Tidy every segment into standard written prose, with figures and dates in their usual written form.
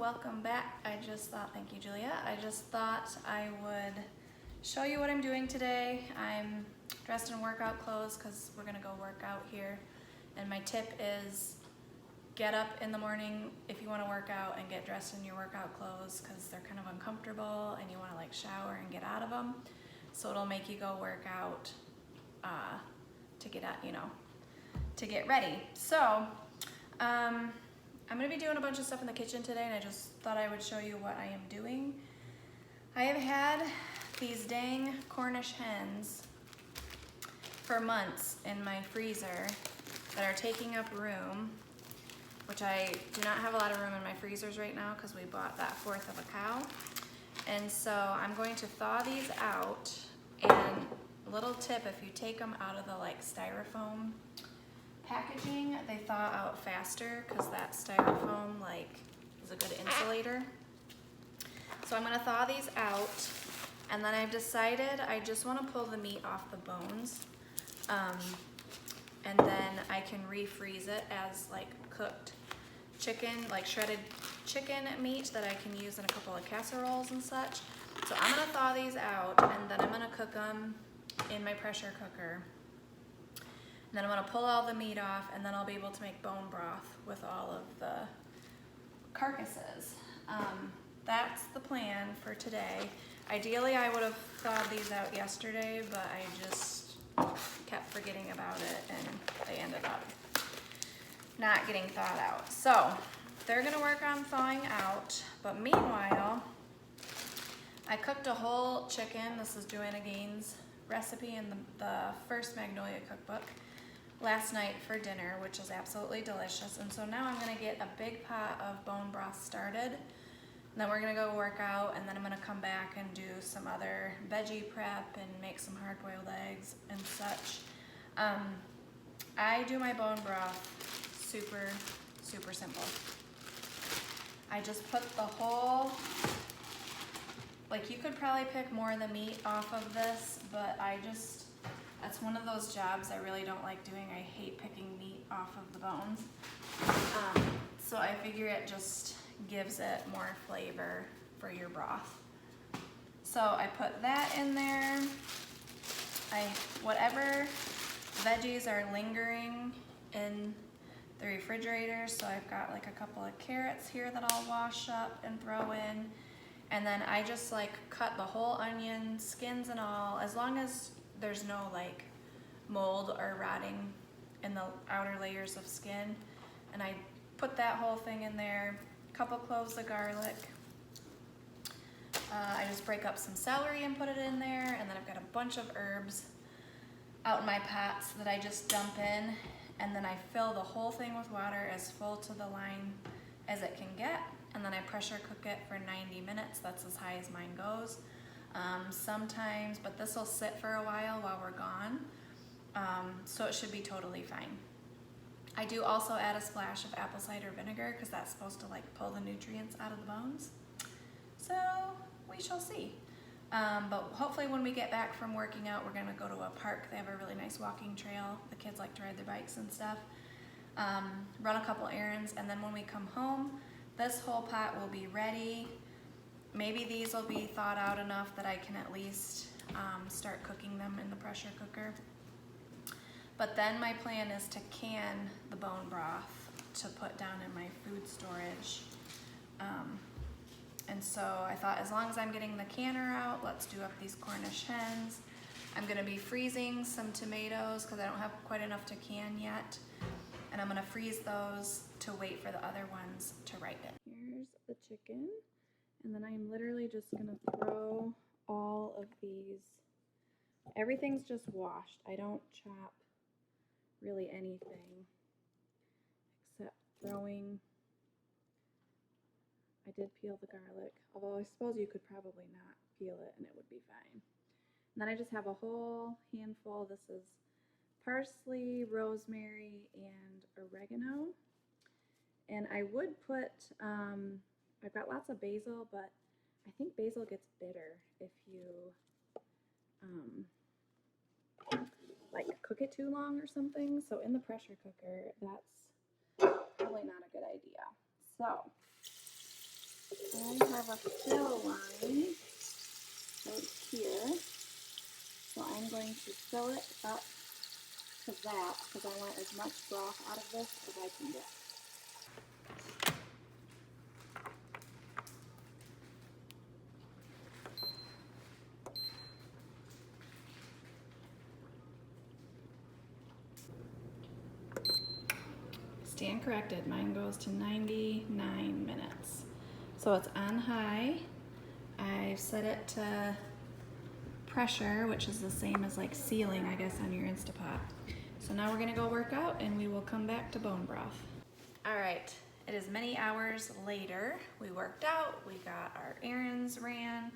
welcome back. Thank you, Julia. I just thought I would show you what I'm doing today. I'm dressed in workout clothes because we're gonna go work out here. And my tip is get up in the morning if you wanna work out and get dressed in your workout clothes because they're kind of uncomfortable and you wanna like shower and get out of them. So it'll make you go work out to get ready. So, I'm gonna be doing a bunch of stuff in the kitchen today and I just thought I would show you what I am doing. I have had these dang Cornish hens for months in my freezer that are taking up room, which I do not have a lot of room in my freezers right now because we bought that fourth of a cow. And so I'm going to thaw these out, and a little tip, if you take them out of the like styrofoam packaging, they thaw out faster because that styrofoam like is a good insulator. So I'm gonna thaw these out, and then I've decided I just want to pull the meat off the bones, and then I can refreeze it as like cooked chicken, like shredded chicken meat that I can use in a couple of casseroles and such. So I'm gonna thaw these out, and then I'm gonna cook them in my pressure cooker. And then I'm gonna pull all the meat off, and then I'll be able to make bone broth with all of the carcasses. That's the plan for today. Ideally, I would have thawed these out yesterday, but I just kept forgetting about it, and they ended up not getting thawed out. So they're gonna work on thawing out, but meanwhile, I cooked a whole chicken. This is Joanna Gaines' recipe in the first Magnolia cookbook last night for dinner, which is absolutely delicious. And so now I'm gonna get a big pot of bone broth started. And then we're gonna go work out, and then I'm gonna come back and do some other veggie prep and make some hard-boiled eggs and such. I do my bone broth super, super simple. I just put the whole, like you could probably pick more of the meat off of this, but that's one of those jobs I really don't like doing. I hate picking meat off of the bones. So I figure it just gives it more flavor for your broth. So I put that in there. Whatever veggies are lingering in the refrigerator, so I've got like a couple of carrots here that I'll wash up and throw in. And then I just like cut the whole onion, skins and all, as long as there's no like mold or rotting in the outer layers of skin. And I put that whole thing in there, a couple cloves of garlic. I just break up some celery and put it in there, and then I've got a bunch of herbs out in my pots that I just dump in, and then I fill the whole thing with water as full to the line as it can get, and then I pressure cook it for 90 minutes. That's as high as mine goes. Sometimes, but this will sit for a while we're gone, so it should be totally fine. I do also add a splash of apple cider vinegar because that's supposed to like pull the nutrients out of the bones. So we shall see. But hopefully when we get back from working out, we're gonna go to a park. They have a really nice walking trail. The kids like to ride their bikes and stuff. Run a couple errands, and then when we come home, this whole pot will be ready. Maybe these will be thawed out enough that I can at least start cooking them in the pressure cooker. But then my plan is to can the bone broth to put down in my food storage. And so I thought, as long as I'm getting the canner out, let's do up these Cornish hens. I'm gonna be freezing some tomatoes because I don't have quite enough to can yet. And I'm gonna freeze those to wait for the other ones to ripen. Here's the chicken. And then I'm literally just gonna throw all of these. Everything's just washed. I don't chop really anything except throwing. I did peel the garlic, although I suppose you could probably not peel it and it would be fine. And then I just have a whole handful. This is parsley, rosemary, and oregano. And I would put, I've got lots of basil, but I think basil gets bitter if you like cook it too long or something. So in the pressure cooker, that's probably not a good idea. So I have a fill line right here, so I'm going to fill it up to that because I want as much broth out of this as I can get. Stand corrected, mine goes to 99 minutes. So it's on high. I've set it to pressure, which is the same as like sealing, I guess, on your Instapot. So now we're gonna go work out and we will come back to bone broth. All right, it is many hours later. We worked out, we got our errands ran,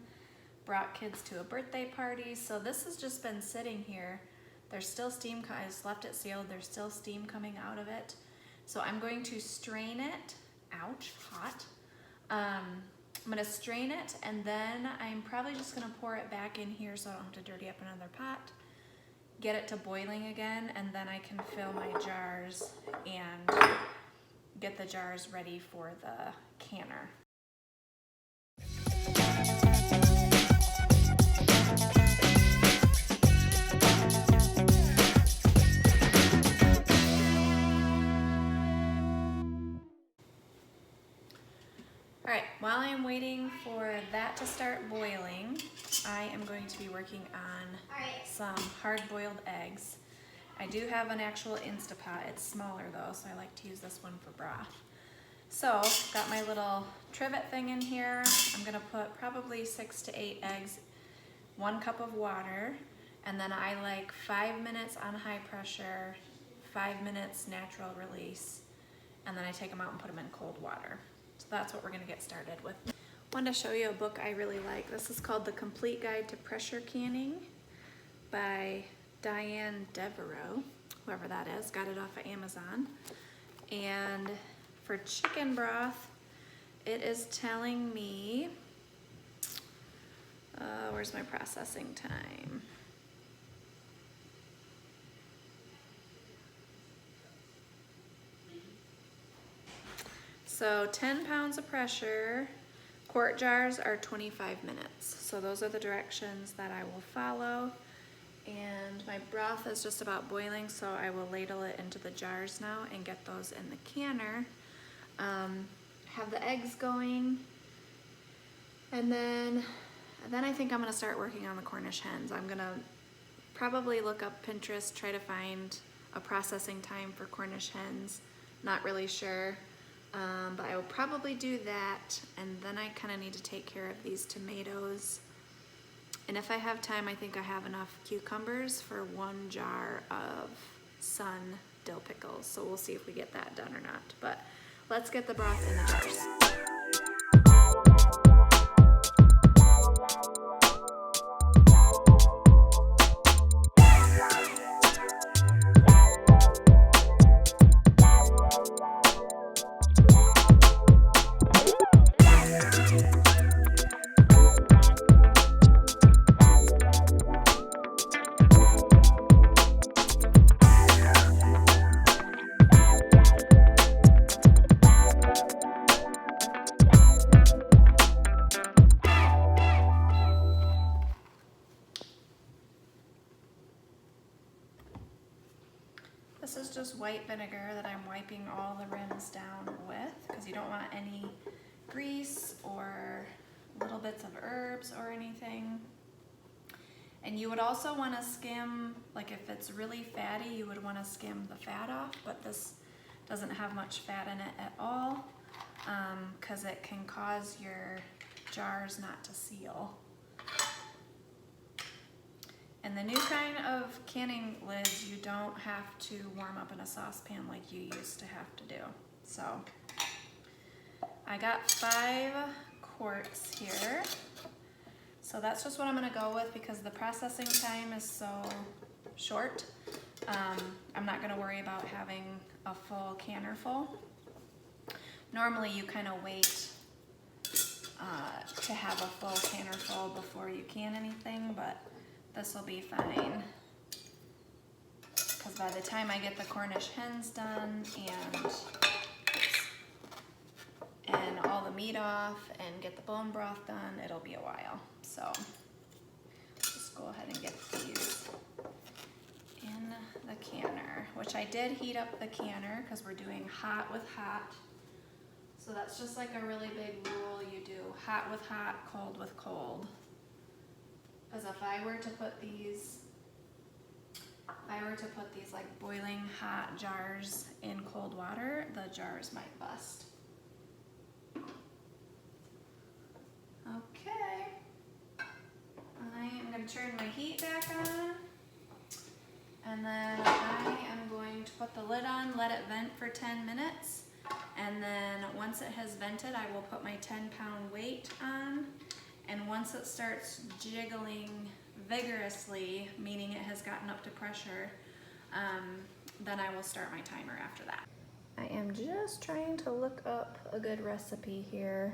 brought kids to a birthday party. So this has just been sitting here. There's still steam, I just left it sealed. There's still steam coming out of it. So I'm going to strain it, ouch, hot. I'm gonna strain it and then I'm probably just gonna pour it back in here so I don't have to dirty up another pot. Get it to boiling again and then I can fill my jars and get the jars ready for the canner. All right, while I'm waiting for that to start boiling, I am going to be working on some hard-boiled eggs. I do have an actual Instapot. It's smaller though, so I like to use this one for broth. So, got my little trivet thing in here. I'm gonna put probably 6 to 8 eggs, 1 cup of water, and then I like 5 minutes on high pressure, 5 minutes natural release, and then I take them out and put them in cold water. So that's what we're gonna get started with. I wanted to show you a book I really like. This is called The Complete Guide to Pressure Canning by Diane Devereaux, whoever that is. Got it off of Amazon. And for chicken broth, it is telling me, where's my processing time? So 10 pounds of pressure, quart jars are 25 minutes. So those are the directions that I will follow. And my broth is just about boiling, so I will ladle it into the jars now and get those in the canner. Have the eggs going, and then I think I'm gonna start working on the Cornish hens. I'm gonna probably look up Pinterest, try to find a processing time for Cornish hens. Not really sure. But I will probably do that, and then I kind of need to take care of these tomatoes. And if I have time, I think I have enough cucumbers for 1 jar of sun dill pickles. So we'll see if we get that done or not. But let's get the broth in the jars. This is just white vinegar that I'm wiping all the rims down with because you don't want any grease or little bits of herbs or anything. And you would also want to skim, like if it's really fatty, you would want to skim the fat off, but this doesn't have much fat in it at all because it can cause your jars not to seal. And the new kind of canning lids, you don't have to warm up in a saucepan like you used to have to do. So I got 5 quarts here. So that's just what I'm gonna go with because the processing time is so short. I'm not gonna worry about having a full canner full. Normally you kind of wait to have a full canner full before you can anything, but this will be fine. Because by the time I get the Cornish hens done and all the meat meat off and get the bone broth done, it'll be a while. So just go ahead and get these in the canner, which I did heat up the canner because we're doing hot with hot. So that's just like a really big rule you do, hot with hot, cold with cold. Because if I were to put these like boiling hot jars in cold water, the jars might bust. Okay, I am going to turn my heat back on, and then I am going to put the lid on, let it vent for 10 minutes, and then once it has vented, I will put my 10-pound weight on, and once it starts jiggling vigorously, meaning it has gotten up to pressure, then I will start my timer after that. I am just trying to look up a good recipe here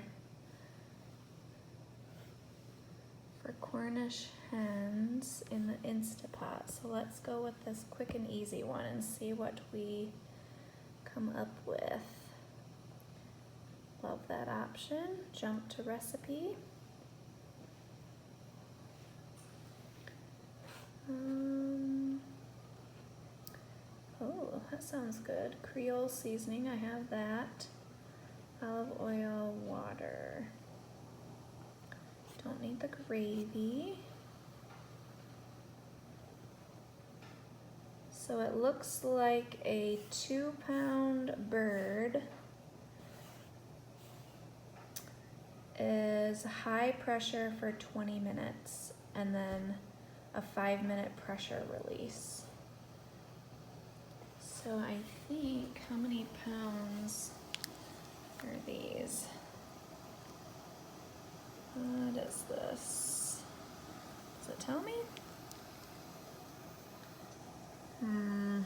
for Cornish hens in the Instapot. So let's go with this quick and easy one and see what we come up with. Love that option. Jump to recipe. Oh, that sounds good. Creole seasoning, I have that. Olive oil, water. Don't need the gravy. So it looks like a 2-pound bird is high pressure for 20 minutes and then a 5-minute pressure release. So I think, how many pounds are these? What is this? Does it tell me? I don't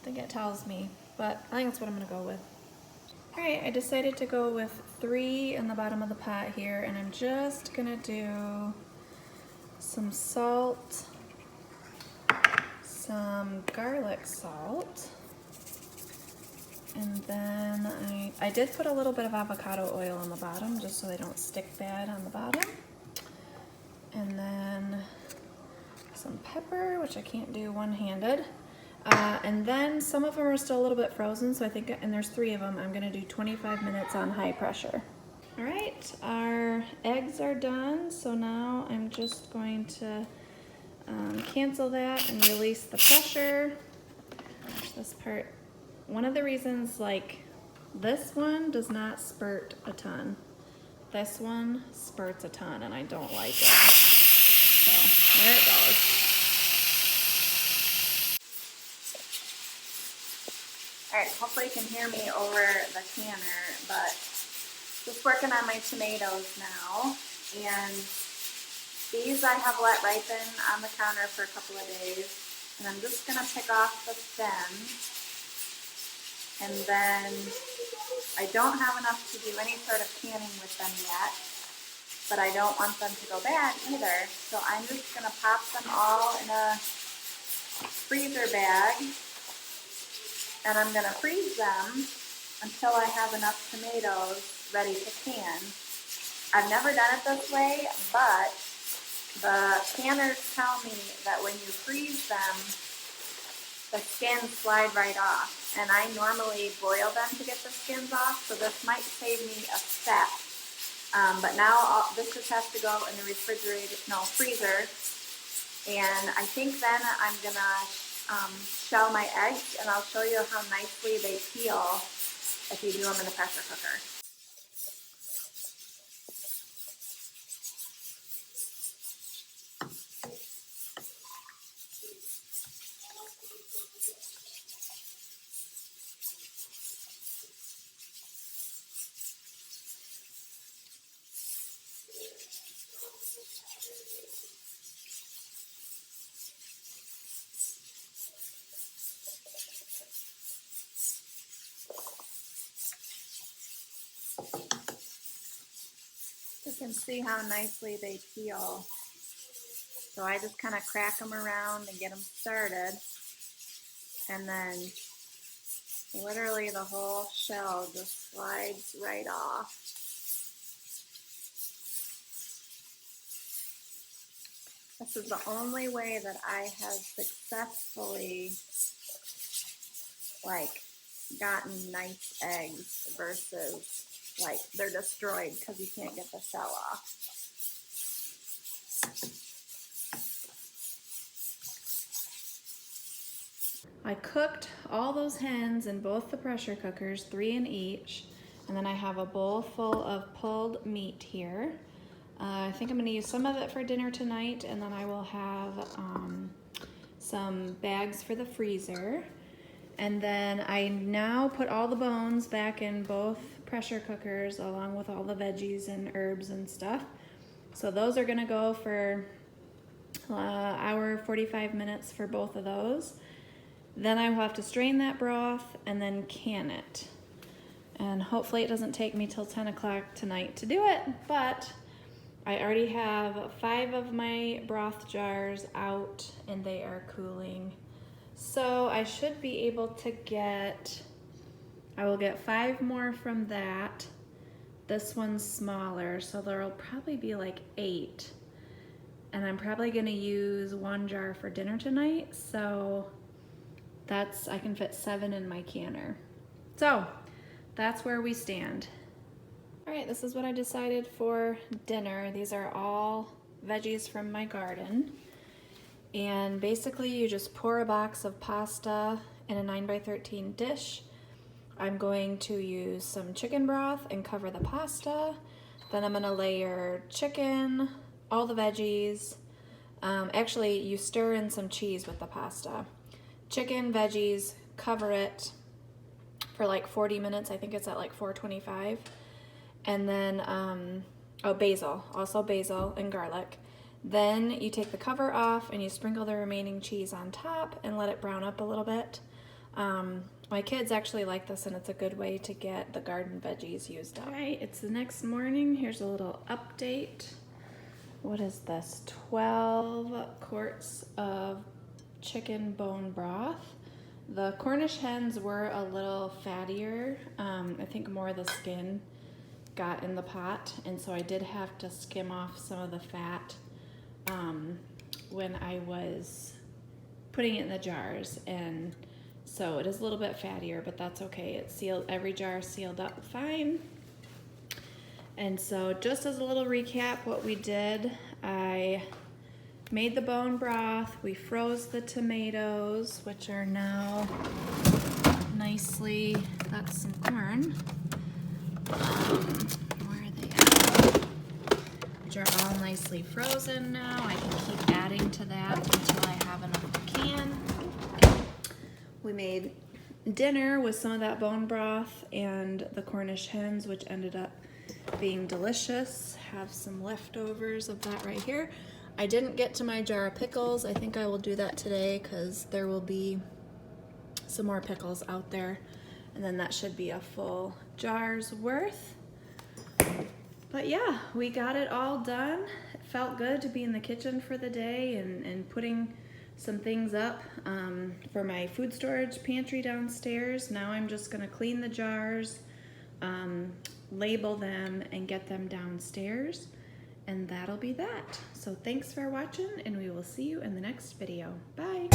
think it tells me, but I think that's what I'm gonna go with. All right, I decided to go with 3 in the bottom of the pot here, and I'm just gonna do some salt, some garlic salt, and then I did put a little bit of avocado oil on the bottom just so they don't stick bad on the bottom. And then some pepper, which I can't do one-handed. And then some of them are still a little bit frozen, so I think, and there's 3 of them, I'm gonna do 25 minutes on high pressure. All right, our eggs are done, so now I'm just going to cancel that and release the pressure. This part, one of the reasons, like, this one does not spurt a ton. This one spurts a ton, and I don't like it. So, there it goes. All right, hopefully you can hear me over the canner, but just working on my tomatoes now, and these I have let ripen on the counter for a couple of days, and I'm just gonna pick off the stems, and then I don't have enough to do any sort of canning with them yet, but I don't want them to go bad either, so I'm just gonna pop them all in a freezer bag, and I'm gonna freeze them until I have enough tomatoes ready to can. I've never done it this way, but the canners tell me that when you freeze them, the skins slide right off. And I normally boil them to get the skins off, so this might save me a step. But now this just has to go in the freezer. And I think then I'm gonna shell my eggs, and I'll show you how nicely they peel if you do them in the pressure cooker. You can see how nicely they peel. So I just kind of crack them around and get them started. And then Literally the whole shell just slides right off. This is the only way that I have successfully like gotten nice eggs versus like they're destroyed because you can't get the shell off. I cooked all those hens in both the pressure cookers, 3 in each, and then I have a bowl full of pulled meat here. I think I'm going to use some of it for dinner tonight, and then I will have some bags for the freezer. And then I now put all the bones back in both pressure cookers along with all the veggies and herbs and stuff. So those are going to go for hour 45 minutes for both of those. Then I will have to strain that broth and then can it. And hopefully it doesn't take me till 10 o'clock tonight to do it, but I already have 5 of my broth jars out and they are cooling. So I should be able to I will get 5 more from that. This one's smaller, so there'll probably be like 8. And I'm probably gonna use 1 jar for dinner tonight, so I can fit 7 in my canner. So that's where we stand. All right, this is what I decided for dinner. These are all veggies from my garden. And basically you just pour a box of pasta in a 9x13 dish. I'm going to use some chicken broth and cover the pasta. Then I'm gonna layer chicken, all the veggies. Actually, you stir in some cheese with the pasta. Chicken, veggies, cover it for like 40 minutes. I think it's at like 425. And then, basil, also basil and garlic. Then you take the cover off and you sprinkle the remaining cheese on top and let it brown up a little bit. My kids actually like this, and it's a good way to get the garden veggies used up. All right, it's the next morning. Here's a little update. What is this? 12 quarts of chicken bone broth. The Cornish hens were a little fattier. I think more of the skin got in the pot, and so I did have to skim off some of the fat when I was putting it in the jars, and so it is a little bit fattier, but that's okay. It's sealed, every jar sealed up fine. And so just as a little recap, what we did, I made the bone broth, we froze the tomatoes, which are now nicely, that's some corn. Where are they at? Which are all nicely frozen now. I can keep adding to that until I have enough can. We made dinner with some of that bone broth and the Cornish hens, which ended up being delicious. Have some leftovers of that right here. I didn't get to my jar of pickles. I think I will do that today because there will be some more pickles out there, and then that should be a full jar's worth. But yeah, we got it all done. It felt good to be in the kitchen for the day and putting some things up for my food storage pantry downstairs. Now I'm just gonna clean the jars, label them, and get them downstairs. And that'll be that. So thanks for watching, and we will see you in the next video. Bye.